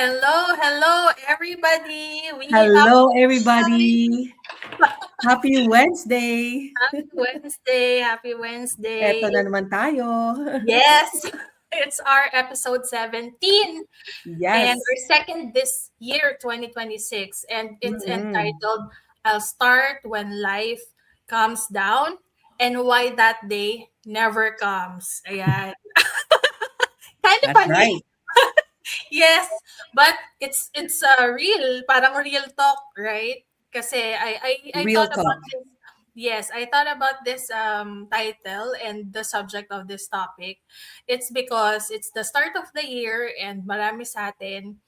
Hello, everybody. We have Hello, officially everybody. Happy Wednesday. Happy Eto Wednesday. na naman tayo. Yes, it's our episode 17 and Yes. our second this year, 2026. And it's Mm-mm. entitled I'll Start When Life Comes Down and Why That Day Never Comes. Ayan. Kind of That's funny. right. Yes, but it's a real, parang real talk, right? Kasi I Real thought about talk. this. Yes, I thought about this title and the subject of this topic. It's because it's the start of the year and marami sa atin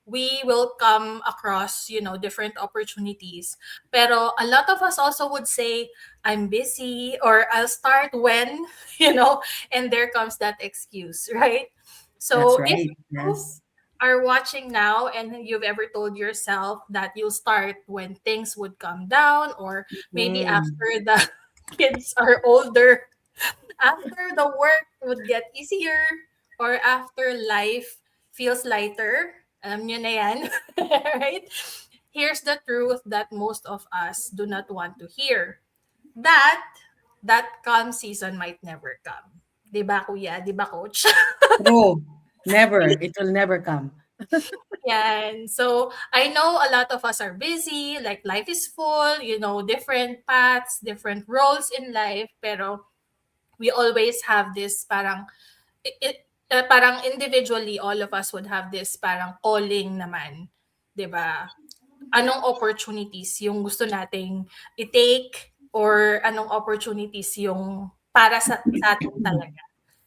we will come across, different opportunities. Pero a lot of us also would say I'm busy or I'll start when, and there comes that excuse, right? That's So if right. you Yes. are watching now and you've ever told yourself that you'll start when things would calm down or maybe Mm. after the kids are older, after the work would get easier, or after life feels lighter, alam nyo na yan, right? Here's the truth that most of us do not want to hear. That that calm season might never come. 'Di ba kuya? 'Di ba coach? True. Never. It will never come. Yan. So, I know a lot of us are busy, like life is full, different paths, different roles in life, pero we always have this parang individually all of us would have this parang calling naman, 'di ba? Anong opportunities yung gusto nating i-take or anong opportunities yung para sa atin talaga.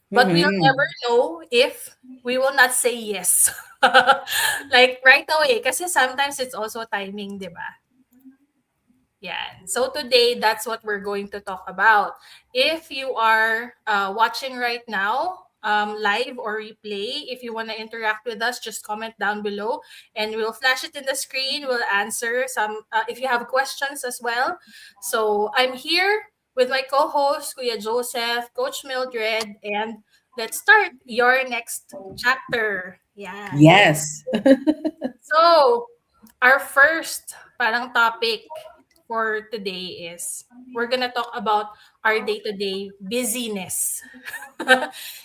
But we'll never Mm-hmm. know if we will not say yes. Like right away, kasi sometimes it's also timing, 'di ba? Yeah. So today, that's what we're going to talk about. If you are watching right now, live or replay, if you want to interact with us, just comment down below and we'll flash it in the screen. We'll answer some, if you have questions as well. So I'm here with my co host, Kuya Joseph, Coach Mildred, and let's start your next chapter. Yeah. Yes. So, our first parang topic for today is we're gonna talk about our day-to-day busyness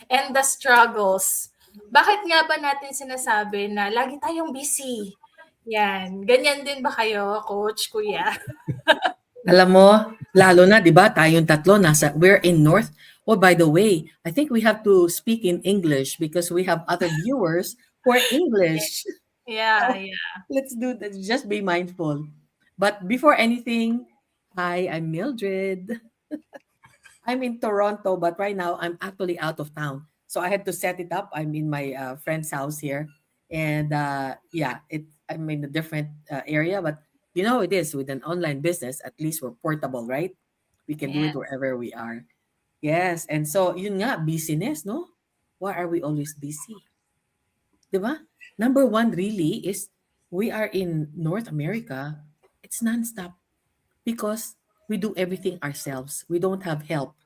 and the struggles. Bakit nga ba natin sinasabi na lagi tayong busy? Yan. Ganyan din ba kayo, Coach, Kuya? Alam mo, lalo na, di ba, tayong tatlo, we're in North. Oh, by the way, I think we have to speak in English because we have other viewers who are English. Yeah, So yeah. let's do that. Just be mindful. But before anything, hi, I'm Mildred. I'm in Toronto, but right now I'm actually out of town. So I had to set it up. I'm in my friend's house here. And yeah, I'm in a different area, but it is with an online business, at least we're portable, right? We can do it Yes. wherever we are. Yes. And so, yun nga, busyness, no? Why are we always busy? Diba? Number one really is we are in North America. It's nonstop because we do everything ourselves. We don't have help.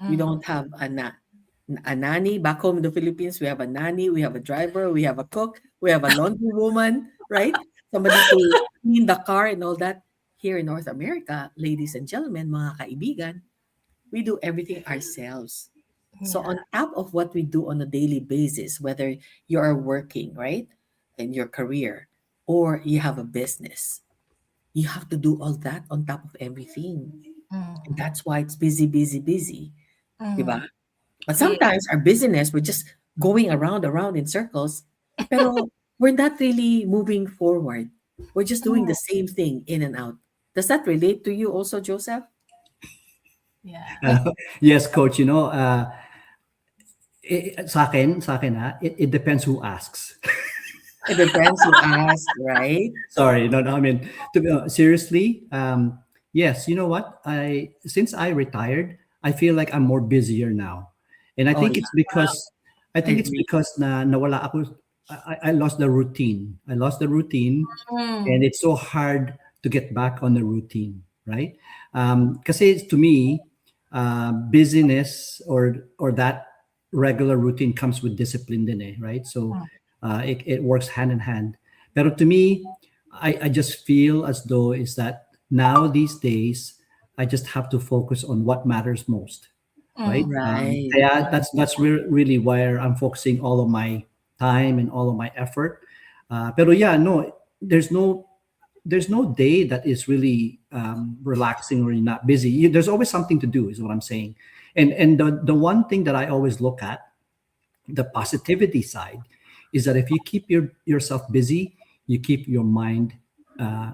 We Mm. don't have a nanny back home in the Philippines. We have a nanny, we have a driver, we have a cook, we have a laundry woman, right? Somebody to clean the car and all that. Here in North America, ladies and gentlemen, mga kaibigan, we do everything ourselves. So Yeah. on top of what we do on a daily basis, whether you are working, right, in your career, or you have a business, you have to do all that on top of everything. And Mm. that's why it's busy, busy, busy. Diba? Mm. But Yeah. sometimes our busyness, we're just going around in circles, pero we're not really moving forward. We're just doing the Mm. same thing in and out. Does that relate to you also, Joseph? Yeah. Yes, coach. Sa akin, it depends who asks. It depends who asks, right? Sorry, no, no. I mean, seriously, yes. You know what? Since I retired, I feel like I'm more busier now, and I Oh, think yeah, it's because I I think it's agree. because na nawala ako. I lost the routine. I lost the routine, and Mm. it's so hard to get back on the routine, right? Because to me, busyness or that regular routine comes with discipline, din eh, right? So Mm. it works hand in hand. But to me, I just feel as though is that now these days, I just have to focus on what matters most, right? Mm. Right. Yeah, that's really where I'm focusing all of my time and all of my effort. Pero yeah, no, there's no day that is really relaxing or you're not busy. There's always something to do, is what I'm saying. And the one thing that I always look at, the positivity side, is that if you keep yourself busy, you keep your mind, uh,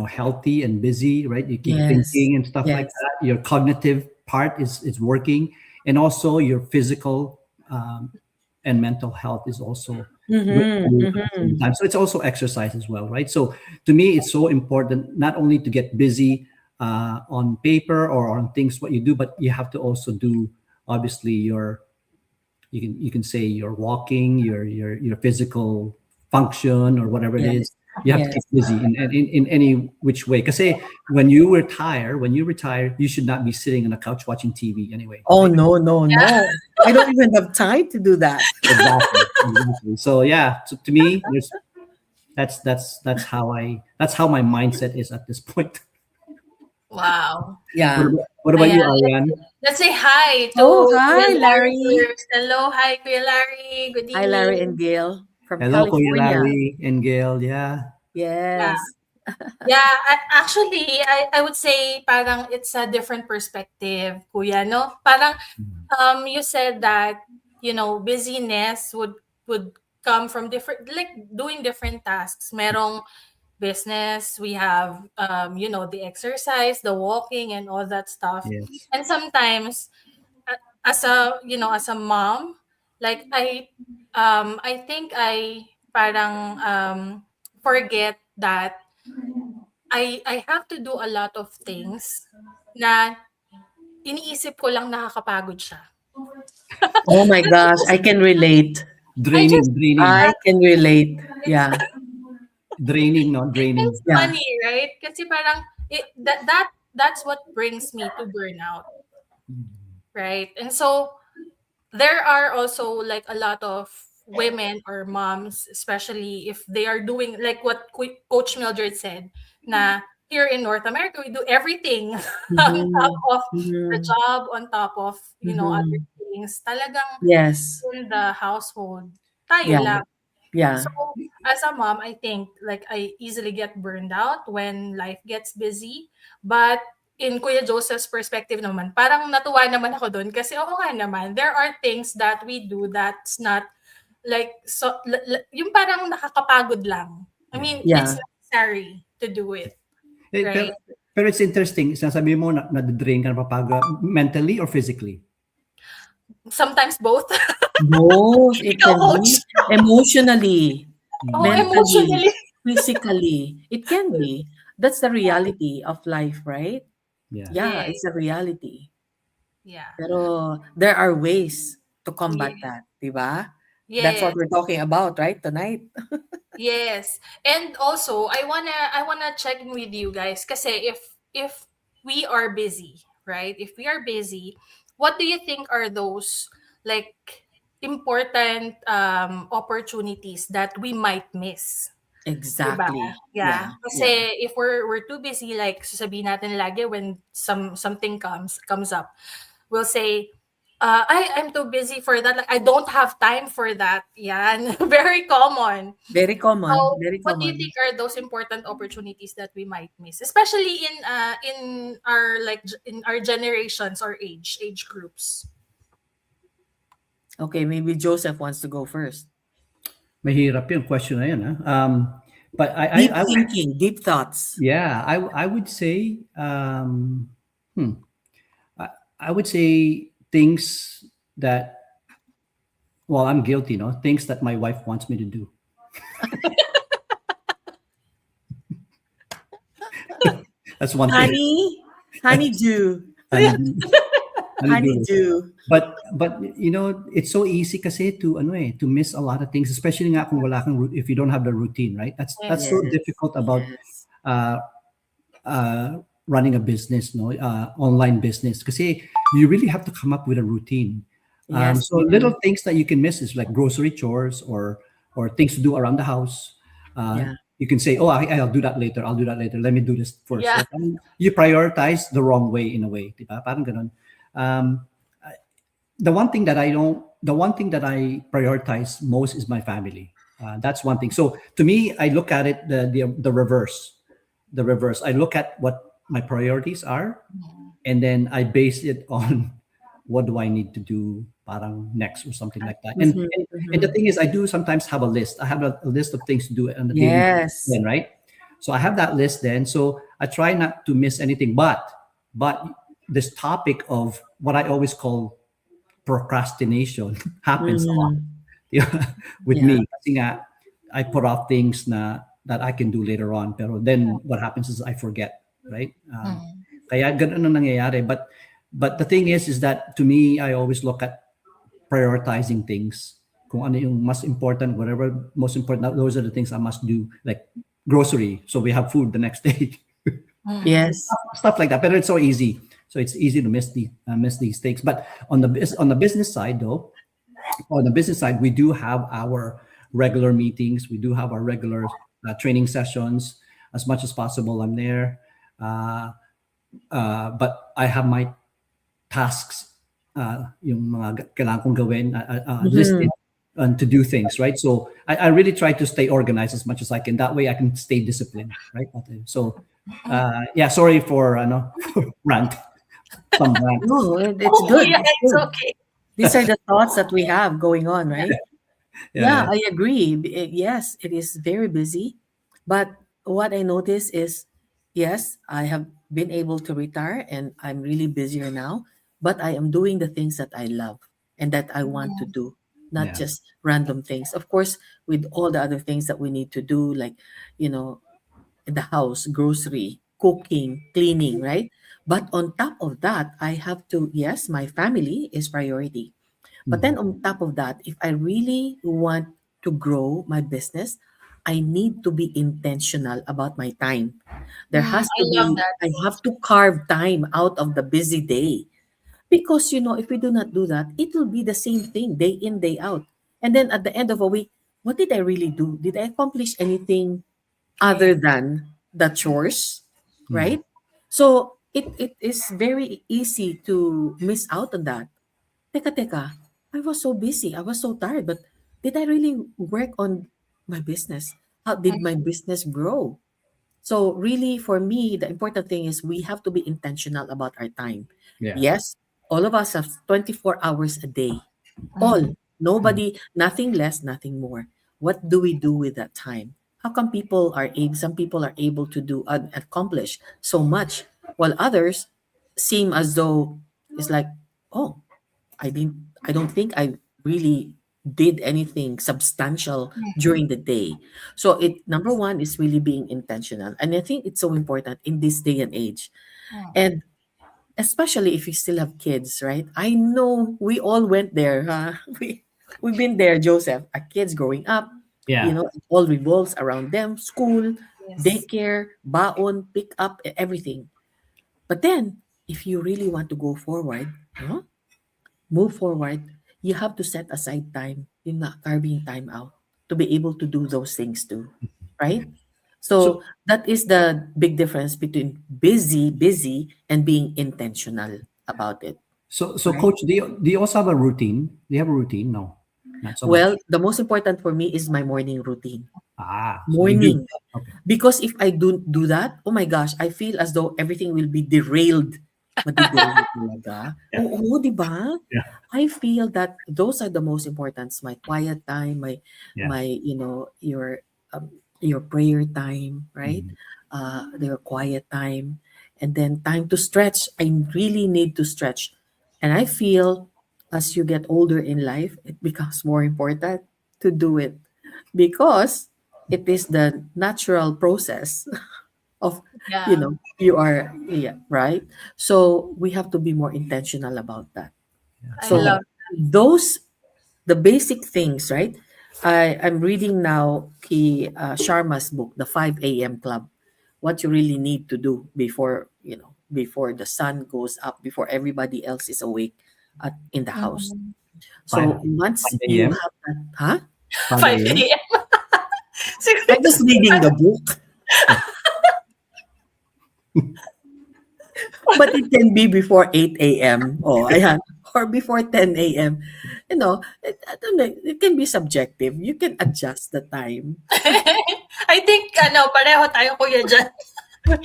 healthy and busy, right? You keep Yes. thinking and stuff like Yes. that. Your cognitive part is working, and also your physical and mental health is also Mm-hmm. working at the same Mm-hmm. time. So it's also exercise as well, right? So to me, it's so important not only to get busy on paper or on things what you do, but you have to also do obviously your, you can say your walking, your physical function or whatever it is. Yes. You have to keep Yes. busy in any which way. Because say when you retire, you should not be sitting on a couch watching TV anyway, Oh right? no, no, no. I don't even have time to do that. Exactly, exactly. So yeah, to me, that's how my mindset is at this point. Wow. What Yeah. about, what about Ayan. you, Ariane? Let's say hi to Oh, Kuya hi, Larry Larry. first. Hello. Hi, Kuya Larry. Good Hi, Larry and evening. Gail from Hello, Kuya California. Larry and Gail. Yeah. Yeah. Yes. Yeah, actually, I would say parang it's a different perspective, Kuya, no? Parang Mm. you said that, busyness would come from different, like doing different tasks. Merong business, we have the exercise, the walking and all that stuff. Yes. And sometimes as a mom, like I think I parang forget that I have to do a lot of things na iniisip ko lang nakakapagod siya. Oh my Kasi gosh, I just can relate. I just Draining, I can relate. it's Yeah. draining, no, draining. it's Yeah. funny, right? Kasi parang that's what brings me to burnout, right? And so there are also like a lot of women or moms, especially if they are doing like what Coach Mildred said, na here in North America, we do everything on top Mm-hmm. of the Mm-hmm. job, on top of, other Mm-hmm. things. Talagang Yes. in the household, tayo Yeah. lang. Yeah. So, as a mom, I think like I easily get burned out when life gets busy. But in Kuya Joseph's perspective naman, parang natuwa naman ako doon kasi oo nga naman, there are things that we do that's not like so yung parang nakakapagod lang. I Yeah. mean, it's Yeah. necessary to do it, Eh, right? pero it's interesting. Sinasabi mo na-drain ka, napapagod mentally or physically? Sometimes both. Both. It Ikaw, can coach. be emotionally, Oh, Mm. mentally, emotionally. physically. It can be. That's the reality of life, right? Yeah. Yeah, Yeah, it's a reality. yeah. Pero there are ways to Yeah. combat that, 'di ba? That's what Yes. we're talking about, right, tonight? Yes. And also, I wanna check in with you guys kasi if we are busy, right? If we are busy, what do you think are those like important opportunities that we might miss? 'Di ba? Exactly. Yeah, Yeah. yeah. Kasi if we're too busy, like sasabihin natin lagi when something comes up, we'll say, I'm too busy for that. Like I don't have time for that. Yeah, very common. Very common, So, very what do you common. think are those important opportunities that we might miss, especially in our in our generations or age groups? Okay, maybe Joseph wants to go first. Mahirap yung question na yun, ha? But Deep thinking, deep thoughts. yeah, I would say, hmm, I, I would say things that, well, I'm guilty, no? Things that my wife wants me to do. That's one thing. Honey, honeydew, Honeydew. Honeydew. honeydew. But it's so easy kasi to miss a lot of things, especially nga kung wala kang if you don't have the routine, right? That's so Yes. Yes, difficult about yes, uh, running a business, no, online business, kasi you really have to come up with a routine. yes, So little things that you can miss is like grocery chores or or things to do around the house. Uh, Yeah. you can say, "Oh, I'll do that later. I'll do that later. Let me do this first." Yeah. Right? And you prioritize the wrong way in a way, diba? Parang ganun. Um, the one thing that I prioritize most is my family. That's one thing. So to me, I look at it the reverse. The reverse. I look at what my priorities are, Mhm. and then I base it on what do I need to do parang next or something like that. And Mhm, and, and the mhm. thing is, I do sometimes have a list. I have a list of things to do on a daily basis Yes. then, right? So I have that list then. So I try not to miss anything. But this topic of what I always call procrastination happens a lot. Mhm. Yeah, with Yeah. me. Kasi nga, I put off things that I can do later on. Pero then what happens is I forget, right? Mhm. Kaya ganun ang nangyayari. But the thing is that to me, I always look at prioritizing things. Kung ano yung mas important, whatever most important, those are the things I must do. Like grocery, so we have food the next day. Mhm. Yes. Stuff like that. But it's so easy. So it's easy to miss these things. But on the business side, though, on the business side, we do have our regular meetings. We do have our regular training sessions. As much as possible, I'm there. Uh, but I have my tasks, yung mga kailangan kong gawin, listed Mhm. to do things, right? So I really try to stay organized as much as I can. That way I can stay disciplined, right? So, yeah, sorry for, for rant, some rant. No, it's Oh, good. yeah, It's it's good. okay. These are the thoughts that we have going on, right? Yeah, Yeah, yeah. I agree. Yes, it is very busy. But what I notice is, yes, I have been able to retire and I'm really busier now, but I am doing the things that I love and that I want to Mhm. do, not Yeah. just random things. Of course, with all the other things that we need to do, like, you know, in the house, grocery, cooking, cleaning, right? But on top of that, I have to, yes, my family is priority. But Mhm. then on top of that, if I really want to grow my business, I need to be intentional about my time. There Mm, has I to love be, that, I have Coach. to carve time out of the busy day. Because, if we do not do that, it will be the same thing day in, day out. And then at the end of a week, what did I really do? Did I accomplish anything Yeah. other than the chores, Yeah. right? So it is very easy to miss out on that. Teka, I was so busy. I was so tired, but did I really work on my business? How did my business grow? So really for me, the important thing is we have to be intentional about our time. Yeah. Yes, all of us have 24 hours a day. Mhm. All. Nobody, nothing less, nothing more. What do we do with that time? How come some people are able to do and accomplish so much while others seem as though it's like, oh, I don't think I really did anything substantial Mhm. during the day. So number one is really being intentional. And I think it's so important in this day and age. Mhm. And especially if you still have kids, right? I know we all went there. Huh? We've been there, Joseph. Our kids growing up, Yeah. it all revolves around them, school, Yes. daycare, baon, pick up, everything. But then, if you really want to go forward, move forward, you have to set aside time, you're not carving time out to be able to do those things too, right? So So that is the big difference between busy, and being intentional about it, so right? coach, do you also have a routine? Do you have a routine? No, not so Well, much. the most important for me is my morning routine. So you do. Morning. Okay. Because if I don't do that, oh my gosh, I feel as though everything will be derailed. Madi-derail talaga. Yeah. Oo, di ba? Yeah. I feel that those are the most important. My quiet time, Yeah. your prayer time, right? Mhm. Your quiet time, and then time to stretch. I really need to stretch, and I feel as you get older in life, it becomes more important to do it because it is the natural process of Yeah. you are, yeah, right. So we have to be more intentional about that. I I have. So love. those the basic things, right? I'm reading now Sharma's book, The 5 a.m. Club. What you really need to do before the sun goes up, before everybody else is awake in the house. Mhm. So Five once you a.m. have that, huh? 5 5 a.m. a.m. I'm just reading the book, but it can be before 8 a.m. Oh, ayan. Or before 10 a.m. I don't know, it can be subjective. You can adjust the time, I think pareho tayo kuya diyan.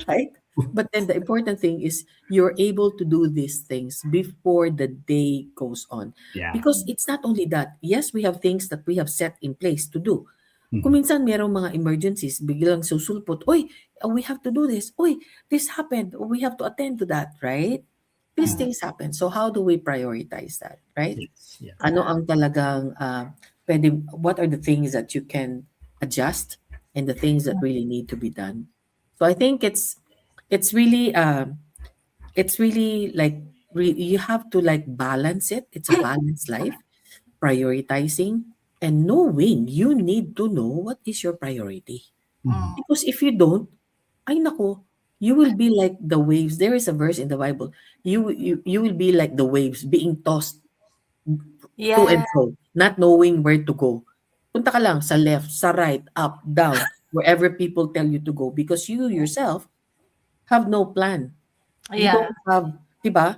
right? But then the important thing is you're able to do these things before the day goes on. Yeah. Because it's not only that. Yes, we have things that we have set in place to do. Kung Mhm. minsan merong mga emergencies, biglang susulpot, "Uy, we have to do this. Uy, this happened. We have to attend to that," right? These Mm, things happen. So how do we prioritize that, right? Yes. Yeah. Ano yeah. ang talagang what are the things that you can adjust and the things that really need to be done? So I think it's really it's really like you have to like balance it. It's a balanced life, prioritizing and knowing you need to know what is your priority. Mhm. Mm. Because if you don't, ay nako, you will be like the waves. There is a verse in the Bible. You will be like the waves being tossed to Yeah, and fro, not knowing where to go. Punta ka lang sa left, sa right, up, down, wherever people tell you to go because you yourself have no plan. You yeah. don't have, 'di ba?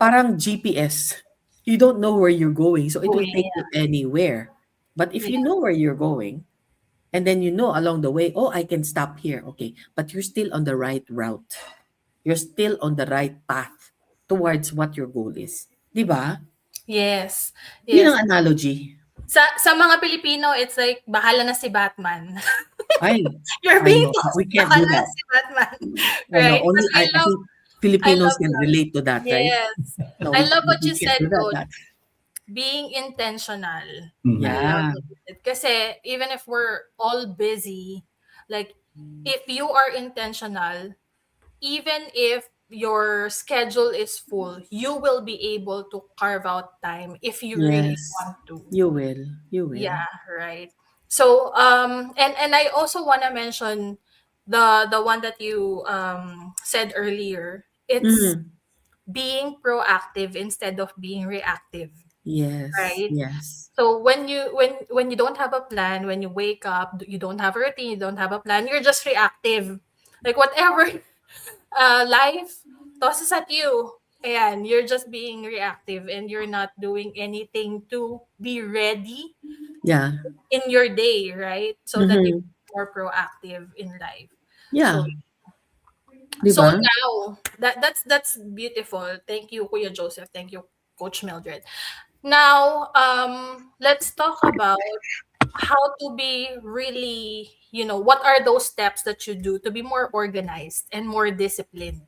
Parang GPS. You don't know where you're going, so it will Uwi, take you anywhere. But if you yeah. know where you're going, and then you know along the way, oh, I can stop here. Okay, but you're still on the right route. You're still on the right path towards what your goal is. 'Di ba? Yes, Yun yes. ang analogy. Sa mga Pilipino, it's like bahala na si Batman. Ay, You're I being know. tossed, We can't do bahala na that. si Batman. I know. Right? But Only I think I Filipinos love can that. relate to that, right? Yes. No, I love what we you can't said, do that. Coach. That Being intentional. I Mhm. love yeah. what you said. Kasi even if we're all busy, like if you are intentional, even if your schedule is full, you will be able to carve out time if you really Yes. want to. You will. You will. Yeah, right. So and I also want to mention the one that you said earlier. It's Mm. being proactive instead of being reactive, Yes. right? Yes. So when you don't have a plan, when you wake up, you don't have a routine, you don't have a plan, you're just reactive. Like whatever life tosses at you, and you're just being reactive and you're not doing anything to be ready Yeah. in your day, right? So that you're Mhm. more proactive in life. So Yeah. 'Di so ba? now that's beautiful. Thank you, Kuya Joseph. Thank you, Coach Mildred. Now, let's talk about how to be really, what are those steps that you do to be more organized and more disciplined?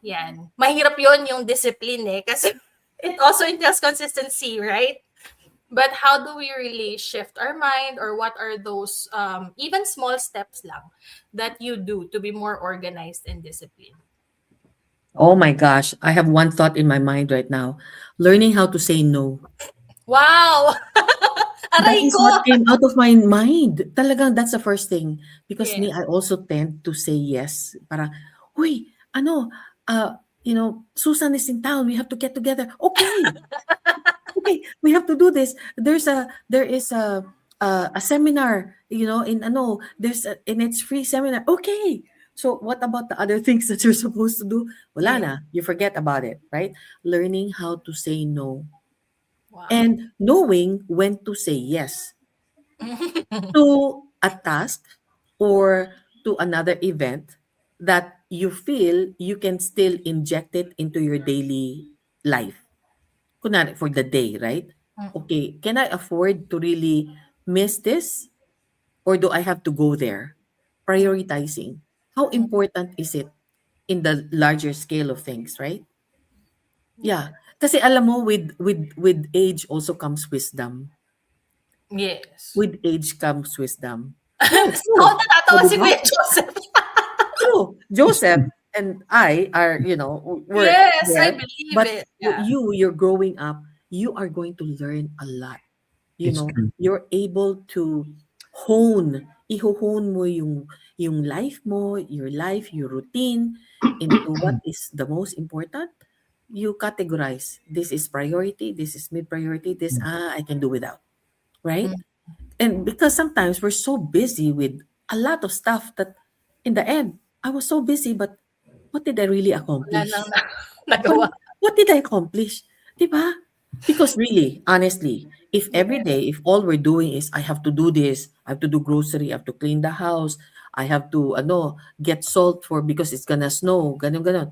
Yan. Mahirap yon yung discipline eh, kasi it also entails consistency, right? But how do we really shift our mind, or what are those even small steps lang that you do to be more organized and disciplined? Oh my gosh, I have one thought in my mind right now. Learning how to say no. Wow! That Aray is ko! what came out of my mind. Talagang that's the first thing. Because me, Yes. I also tend to say yes. Para, uy, Susan is in town. We have to get together. Okay. Okay, we have to do this. There is a seminar, in and it's free seminar. Okay. So what about the other things that you're supposed to do? Wala Yeah. na. You forget about it, right? Learning how to say no Wow. and knowing when to say yes to a task or to another event that you feel you can still inject it into your daily life. Kunwari, for the day, right? Mm, Okay, can I afford to really miss this or do I have to go there? mm, Prioritizing. How mm. important is it in the larger scale of things, right? Yeah. Yeah. Kasi alam mo, with age also comes wisdom. Yes. With age comes wisdom. Yeah, Kasi ako true. O, natatawa di si ba? Kuya Joseph. True. Joseph and I are, we're Yes, I there. believe But it. Yeah. you're growing up, you are going to learn a lot. It's true. You're able to iho-hone mo yung life mo, your life, your routine into what is the most important. You categorize. This is priority, this is mid priority, this I can do without, right? Mm. And because sometimes we're so busy with a lot of stuff that in the end, I was so busy, but what did I really Wala nang accomplish? What nagawa. what did I accomplish? 'Di ba? Because really, honestly, if every day, if all we're doing is I have to do this, I have to do grocery, I have to clean the house, I have to get salt for because it's gonna snow, ganun ganon.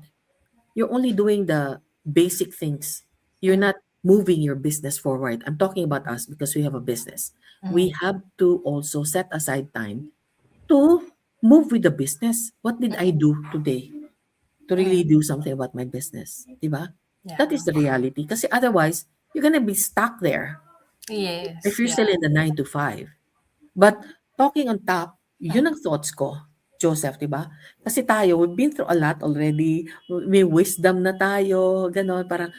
You're only doing the basic things. You're Mm, not moving your business forward. I'm talking about us because we have a business. We mm, have to also set aside time to move with the business. What did I do today to mm. really do something about my business? Diba? That Yeah. is the reality. Kasi otherwise, you're gonna be stuck there if Yes, you're yeah. still in the 9 to 5. But talking on top, Mm. yun ang thoughts ko, Joseph, 'di ba? Kasi tayo, we've been through a lot already. May wisdom na tayo, gano'n. Parang,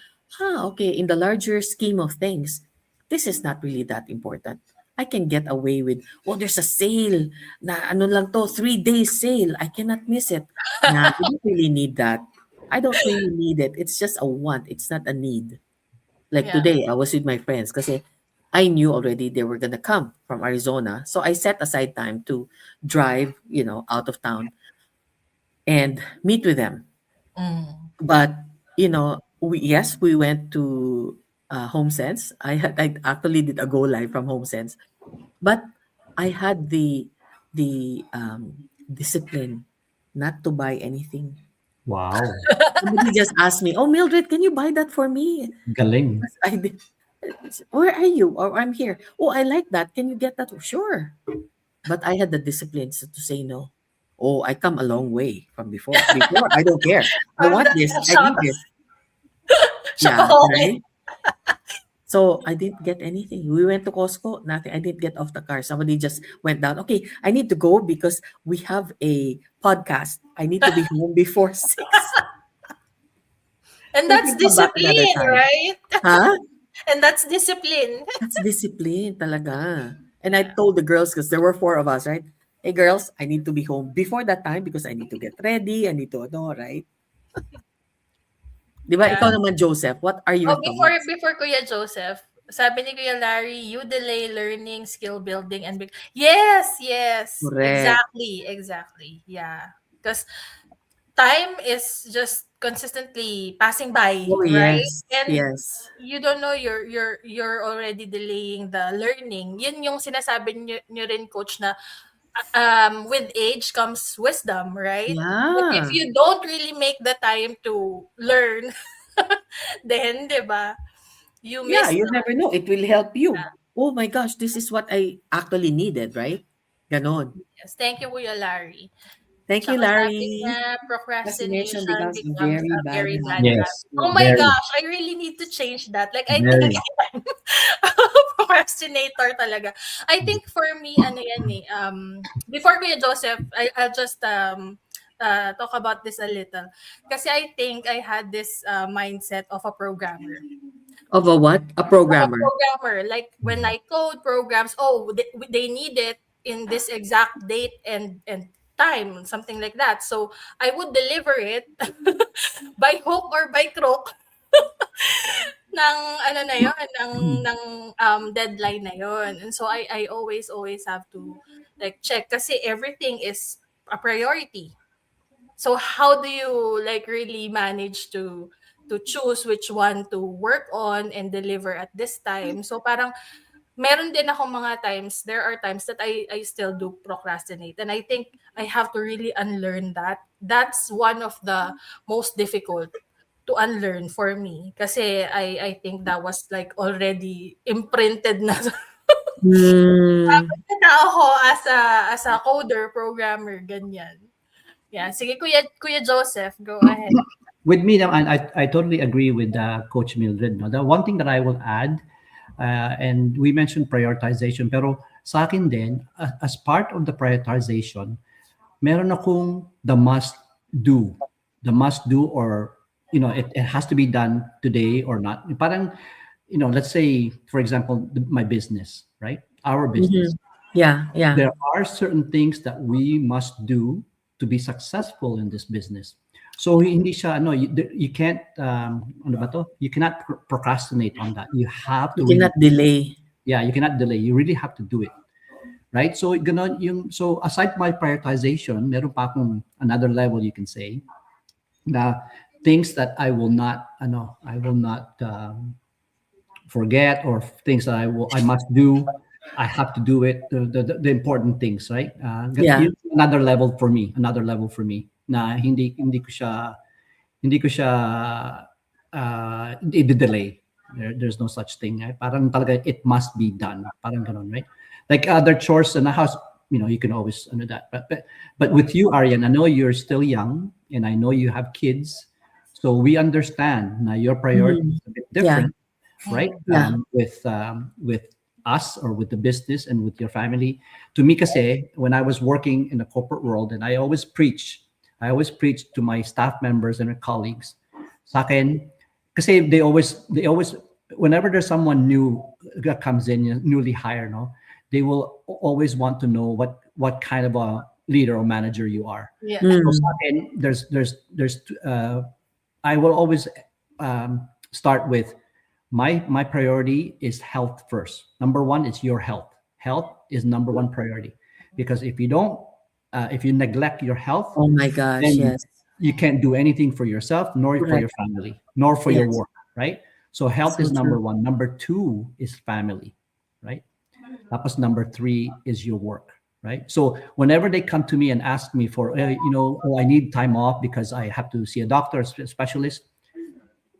okay, in the larger scheme of things, this is not really that important. I can get away with, there's a sale na ano lang to, 3 days sale. I cannot miss it. Nah, I don't really need that. I don't really need it. It's just a want. It's not a need. Like Yeah. today, I was with my friends kasi I knew already they were gonna come from Arizona. So I set aside time to drive, out of town and meet with them. Mm. But, we went to HomeSense. I actually did a go live from HomeSense, but I had the discipline not to buy anything. Wow. Somebody just asked me, "Oh, Mildred, can you buy that for me?" Galing. I did. Where are you? Or I'm here. Oh, I like that. Can you get that? Sure. But I had the discipline to say no. Oh, I come a long way from before. Before, I don't care. I From want the this. I shop need this. Yeah, shopaholic. right? So I didn't get anything. We went to Costco, nothing. I didn't get off the car. Somebody just went down. Okay, I need to go because we have a podcast. I need to be home before 6. And We that's can come back another discipline, time. right? Huh? And that's discipline. That's discipline talaga. And I told the girls, because there were 4 of us, right? Hey girls, I need to be home before that time because I need to get ready. I need to, right? Di ba? Yeah. Ikaw naman, Joseph, what are your Oh, before thoughts? before Kuya Joseph, sabi ni Kuya Larry, you delay learning, skill building, and yes, yes, Correct. exactly, exactly, yeah. Because time is just consistently passing by, Oh, right? yes. And Yes. you don't know you're already delaying the learning. Yun yung sinasabi niyo rin, coach, na with age comes wisdom, right? But if Yeah. you don't really make the time to learn, then, 'di ba, you Yeah, miss you the never know. It will help you. Oh my gosh, this is what I actually needed, right? Ganon. yes. Thank you, Kuya Larry. Thank you, Tsaka sabi Larry. niya, Procrastination procrastination becomes a becomes very a bad very bad habit. habit. Yes, Oh Yeah. my very, gosh, I really need to change that. Like, I think very. I'm procrastinator talaga. I think for me, ano yan eh, before Kuya Joseph, I'll just talk about this a little. Kasi I think I had this mindset of a programmer. Of a what? A Of a programmer. programmer. Like, when I code programs, oh, they need it in this exact date and time, something like that. So I would deliver it by hook or by crook ng ano na yon, ng deadline na yon. And so I always have to like check kasi everything is a priority. So how do you like really manage to choose which one to work on and deliver at this time? So parang meron din ako mga times, there are times that I still do procrastinate. And I think I have to really unlearn that. That's one of the most difficult to unlearn for me. Kasi I think that was like already imprinted na sa Hmm. tao ko as a coder, programmer, ganyan. Yeah, sige Kuya Joseph, go ahead. With me, now, and I totally agree with Coach Mildred. No? The one thing that I will add, and we mentioned prioritization, pero sa akin din, as part of the prioritization, meron akong the must do, or it has to be done today or not. Parang, let's say, for example, my business, right? Our business. Mhm. Yeah, yeah. There are certain things that we must do to be successful in this business. So hindi siya you can't ano ba to? You cannot procrastinate on that. You have You to really, cannot delay. yeah, you cannot delay. You really have to do it. right? So ganon yung, so aside my prioritization, meron pa akong another level, you can say, na things that I will not forget, or things that I must do. I have to do it. The important things, right? Yeah. Yun another level for me. Another level for me. Na hindi ko siya i-delay. There's no such thing. Eh? Parang talaga it must be done. Parang ganun, right? Like other chores in the house, you can always do that. But with you, Aryan, I know you're still young, and I know you have kids, so we understand now your priority Mhm. is a bit Yeah. different, right? Mm. Yeah. With us, or with the business and with your family. To me kasi, when I was working in the corporate world, and I always preach to my staff members and my colleagues, sa akin, kasi they always, whenever there's someone new that comes in, newly hired, no, they will always want to know what kind of a leader or manager you are. Yeah. So sa Mm. akin, there's I will always start with my priority is health first. Number one is your health. Health is number one priority, because if you neglect your health, Oh my gosh, then yes. you can't do anything for yourself, nor for Correct. your family, nor for your Yes. work, right? So health So is true. number one. Number two is family, right? Tapos number three is your work, right? So whenever they come to me and ask me for, oh, I need time off because I have to see a doctor, specialist,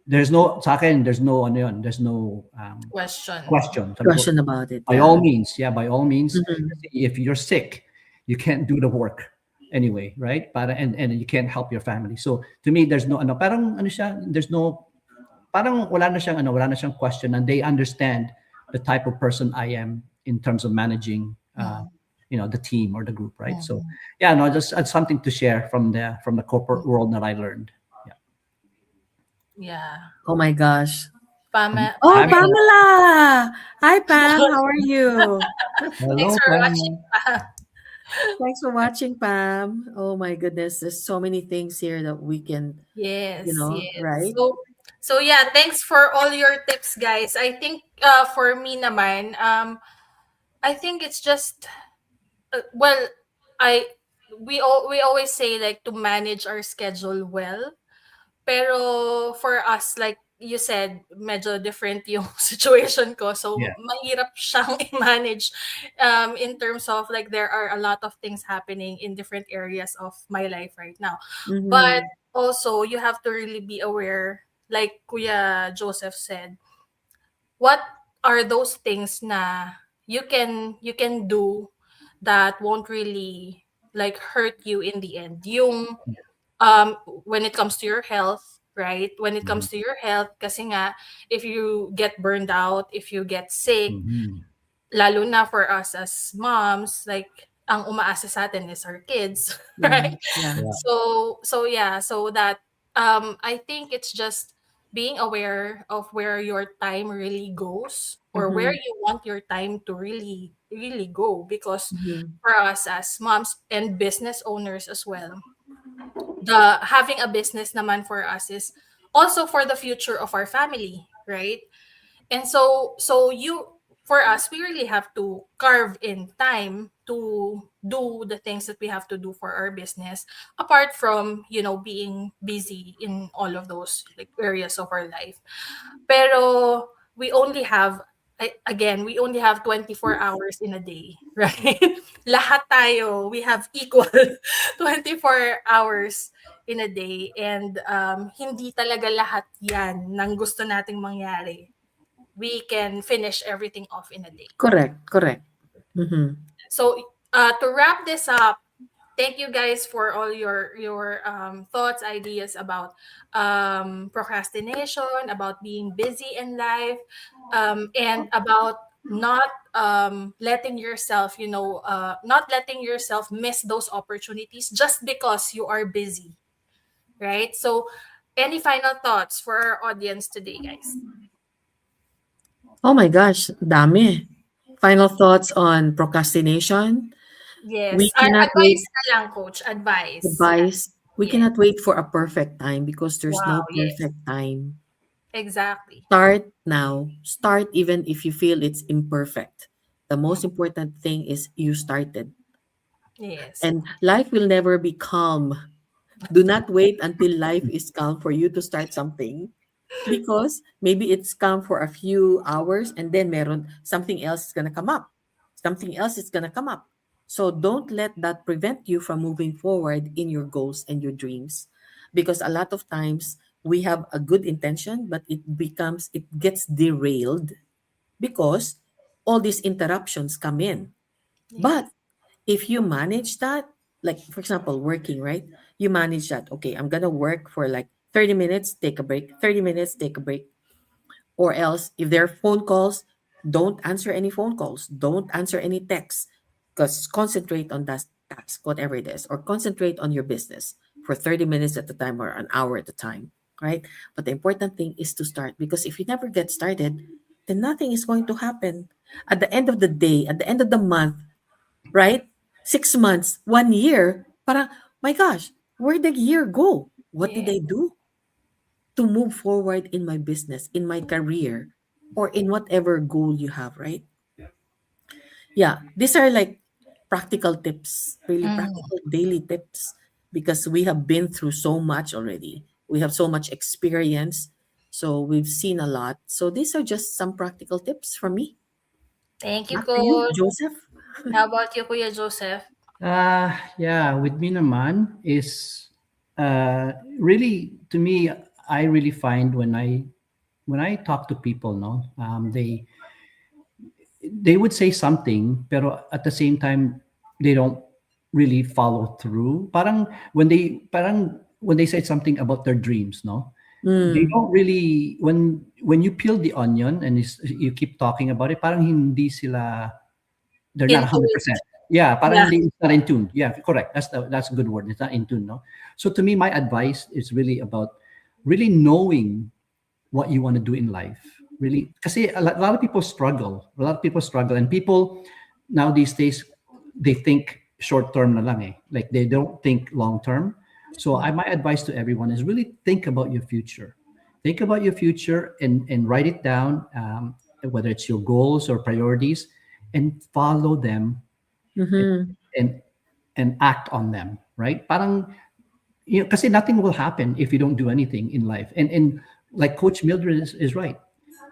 there's no, ano yun, there's no Question. question. Sabi ko, Question about it. by Yeah. all means, yeah, by all means, Mhm. if you're sick, you can't do the work anyway, right? And you can't help your family. So to me, there's no, parang ano siya, there's no, parang wala na siyang question, and they understand the type of person I am in terms of managing, Mm. the team or the group, right? So Mm. yeah, no, just something to share from the corporate world that I learned. Yeah. Yeah. Oh my gosh. Oh, Pam, Pamela. Pamela. Hi, Pam. How are you? Thanks hello, for watching. Pam. Thanks for watching, Pam. Oh my goodness. There's so many things here that we can, Yes, yes. right? So yeah, thanks for all your tips, guys. I think for me naman, I think it's just well, I we always say like to manage our schedule well. Pero for us, like you said, medyo different yung situation ko. So, Yeah. mahirap siyang i-manage in terms of like there are a lot of things happening in different areas of my life right now. But Mm-hmm. also, you have to really be aware, like Kuya Joseph said, what are those things na you can do that won't really like hurt you in the end. Yung when it comes to your health, right? When it Mhm. comes to your health, kasi nga, if you get burned out, if you get sick, Mhm. lalo na for us as moms, like, ang umaasa sa atin is our kids, Mm-hmm. right? Yeah. Yeah. So yeah, so that, I think it's just being aware of where your time really goes or where Mm-hmm. you want your time to really, really go. Because Mm-hmm. for us as moms and business owners as well, the having a business naman for us is also for the future of our family, right? And so you for us, we really have to carve in time to do the things that we have to do for our business, apart from being busy in all of those like areas of our life. Pero we only have, again, we only have 24 hours in a day, right? Lahat tayo, we have equal 24 hours in a day, and hindi talaga lahat yan ng gusto nating mangyari we can finish everything off in a day. Correct. Correct. Mm-hmm. So to wrap this up, thank you guys for all your thoughts, ideas about procrastination, about being busy in life, and about not letting yourself, not letting yourself miss those opportunities just because you are busy, right? So, any final thoughts for our audience today, guys? Oh my gosh. Dami. Final thoughts on procrastination. We Yes, cannot wait. advice na lang, coach. Advice. Yeah. Advice. We Yes. cannot wait for a perfect time because there's Wow. no Yes. perfect time. Exactly. Start now. Start even if you feel it's imperfect. The most important thing is you started. Yes. And life will never be calm. Do not wait until life is calm for you to start something, because maybe it's calm for a few hours and then meron something else is gonna come up. Something else is gonna come up. So don't let that prevent you from moving forward in your goals and your dreams. Because a lot of times we have a good intention, but it gets derailed because all these interruptions come in. But Yes. if you manage that, like for example, working, right? You manage that. Okay, I'm gonna work for like 30 minutes, take a break, 30 minutes, take a break. Or else, if there are phone calls, don't answer any phone calls. Don't answer any texts. Because concentrate on that task, whatever it is, or concentrate on your business for 30 minutes at a time or an hour at a time, right? But the important thing is to start, because if you never get started, then nothing is going to happen. At the end of the day, at the end of the month, right? 6 months, 1 year, parang, my gosh, where'd the year go? What did Yeah. I do to move forward in my business, in my career, or in whatever goal you have, right? Yeah, these are like practical tips, really Mm. practical daily tips, because we have been through so much already. We have so much experience. So we've seen a lot. So these are just some practical tips from me. Thank you, Back to you, Coach. Joseph. How about you, Kuya Joseph? Yeah, with me naman is really to me. I really find when I talk to people, no, they would say something, pero at the same time, they don't really follow through. Parang when they say something about their dreams, no, they Mm, don't really when you peel the onion and you keep talking about it, parang hindi sila they're not Into 100%. it. Yeah, parang Yeah. hindi it's not in tune. Yeah, correct. That's a good word. It's not in tune, no. So to me, my advice is really about really knowing what you want to do in life. Really, kasi a lot of people struggle. A lot of people struggle, and people now these days they think short term na lang eh. Like they don't think long term. So my advice to everyone is really think about your future. Think about your future and write it down, whether it's your goals or priorities, and follow them and mm-hmm. and, and act on them. Right? Parang kasi nothing will happen if you don't do anything in life. And like Coach Mildred is right.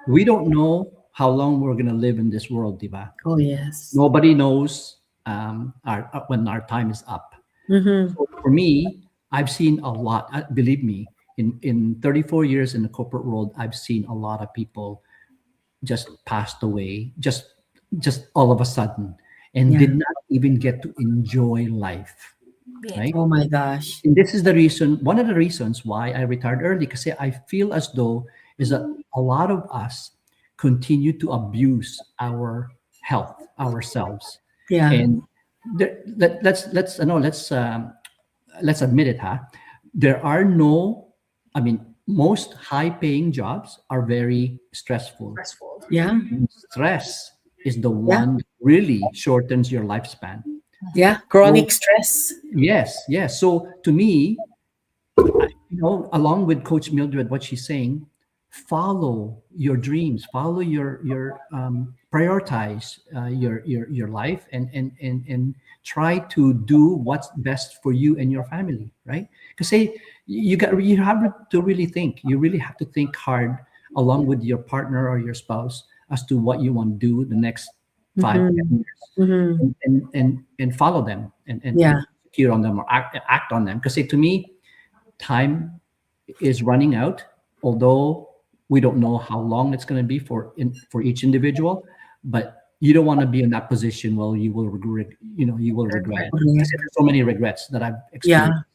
We don't know how long we're gonna live in this world, diba? Oh, yes. Nobody knows when our time is up. Mm-hmm. So for me, I've seen a lot. Believe me, in 34 years in the corporate world, I've seen a lot of people just passed away, just all of a sudden, and Yeah. did not even get to enjoy life, Yes. right? Oh my gosh. And this is the reason, one of the reasons why I retired early, because I feel as though is that a lot of us continue to abuse our health, ourselves, Yeah. and let's no let's admit it, huh? There are no, I mean, most high-paying jobs are very stressful. Stressful. Yeah. Stress is the Yeah. one really shortens your lifespan. Yeah. So Chronic stress. yes, yes. So to me, along with Coach Mildred, what she's saying, follow your dreams, follow your prioritize your life, and try to do what's best for you and your family, right? Because say you have to really think. You really have to think hard along with your partner or your spouse as to what you want to do the next five, Mm-hmm. 10 years, Mm-hmm. and follow them and Yeah. execute on them or act on them. Because say to me, time is running out, although we don't know how long it's going to be for each individual. But you don't want to be in that position where you will regret Regret. because Correct. there's so many regrets that I've experienced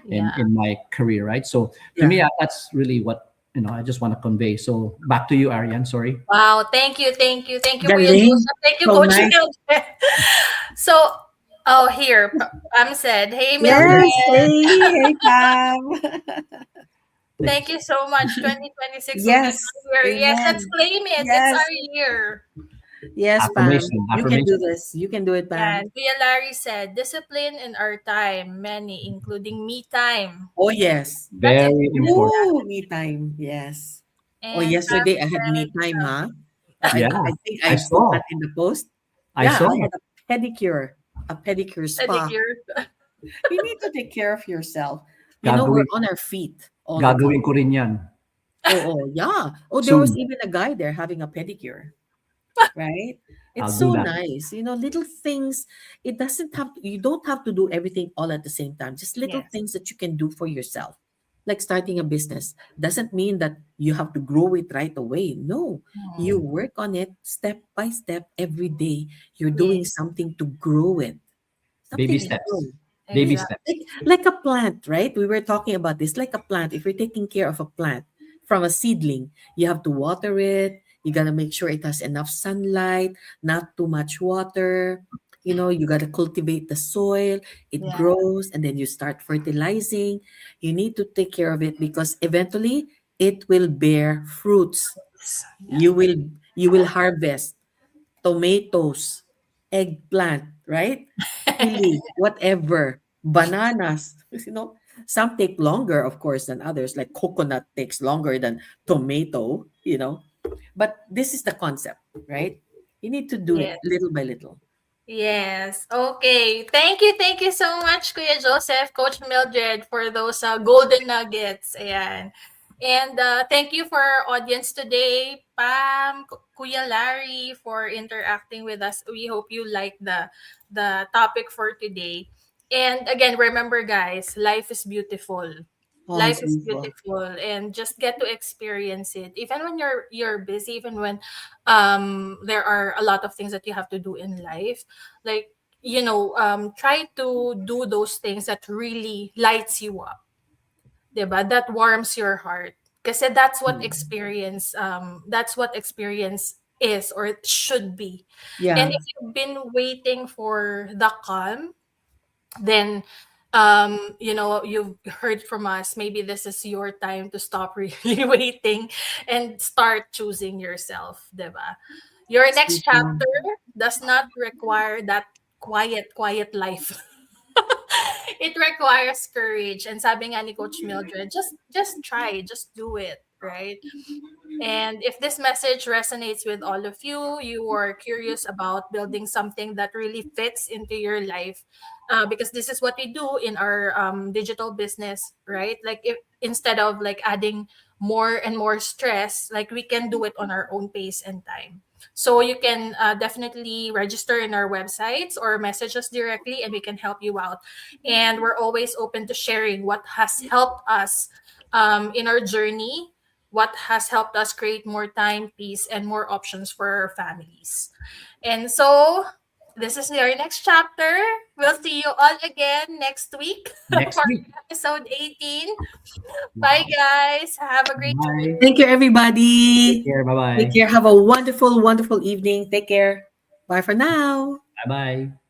Yeah. in Yeah. in my career, right? So to Yeah. me, that's really what I just want to convey. So back to you, Ariane. Sorry. Wow. Thank you. Thank you. Thank you, Kuya Galing. Joseph. Thank you, So Coach nice. Mildred. So, oh, here, Pam said, "Hey, Mildred, Yes. Hey, hey, Pam. thank you so much. 2026 will be Yes. my year. Yes, let's Amen. claim it. It's Yes. our year." Yes, Pam. Affirmation. You can do Affirmation. this. You can do it, Yeah, Pam. and Kuya Larry said, "Discipline in our time, many, including me time." Oh, yes. That's Very important. important. Ooh, me time. Yes. Oh, And Pam yesterday I had said, me time, huh? Yeah, I think I I put saw. that in the post. I Yeah, saw. I had a pedicure spa. Pedicure. You need to take care of yourself. We're Gagawin, on our feet all the gagawin time. ko rin yan. Oh, yeah. Oh, there was Soon. even a guy there having a pedicure, right? It's I'll do so that. nice. Little things. You don't have to do everything all at the same time. Just little Yes. things that you can do for yourself. Like starting a business doesn't mean that you have to grow it right away. No, you Mm. work on it step by step every day. You're Yeah, doing something to grow it. Baby Something to steps. grow. Baby Right? exactly. steps. Like a plant, right? We were talking about this. Like a plant. If you're taking care of a plant from a seedling, you have to water it. You got to make sure it has enough sunlight, not too much water. You got to cultivate the soil. It Yeah. grows and then you start fertilizing. You need to take care of it because eventually it will bear fruits. Yeah. You will harvest tomatoes, eggplant, right? Chili, whatever, bananas. Some take longer, of course, than others. Like coconut takes longer than tomato. But this is the concept, right? You need to do it Yes. little by little. Yes. Okay. Thank you. Thank you so much, Kuya Joseph, Coach Mildred, for those golden nuggets. Ayan. And thank you for our audience today, Pam, Kuya Larry, for interacting with us. We hope you like the topic for today. And again, remember, guys, life is beautiful. Oh, Life it's is beautiful. beautiful, and just get to experience it. Even when you're busy, even when there are a lot of things that you have to do in life, like, try to do those things that really lights you up, 'di ba, that warms your heart, kasi that's what experience is, or it should be. And Yeah. if you've been waiting for the calm, then you've heard from us, maybe this is your time to stop really waiting and start choosing yourself, 'di ba? Your So next true. chapter does not require that quiet life. It requires courage, and sabi nga ni Coach Mildred, just try, just do it, right? And if this message resonates with all of you, you are curious about building something that really fits into your life, because this is what we do in our digital business, right? Like, if instead of like adding more and more stress, like, we can do it on our own pace and time. So you can definitely register in our websites or message us directly, and we can help you out. And we're always open to sharing what has helped us in our journey, what has helped us create more time, peace, and more options for our families. And so, this is our next chapter. We'll see you all again next week Next for week. episode 18. Bye, Wow. guys. Have a great week. Bye. Thank you, Take everybody. care. Bye Take bye. care. Have a wonderful, wonderful evening. Take care. Bye for now. Bye bye.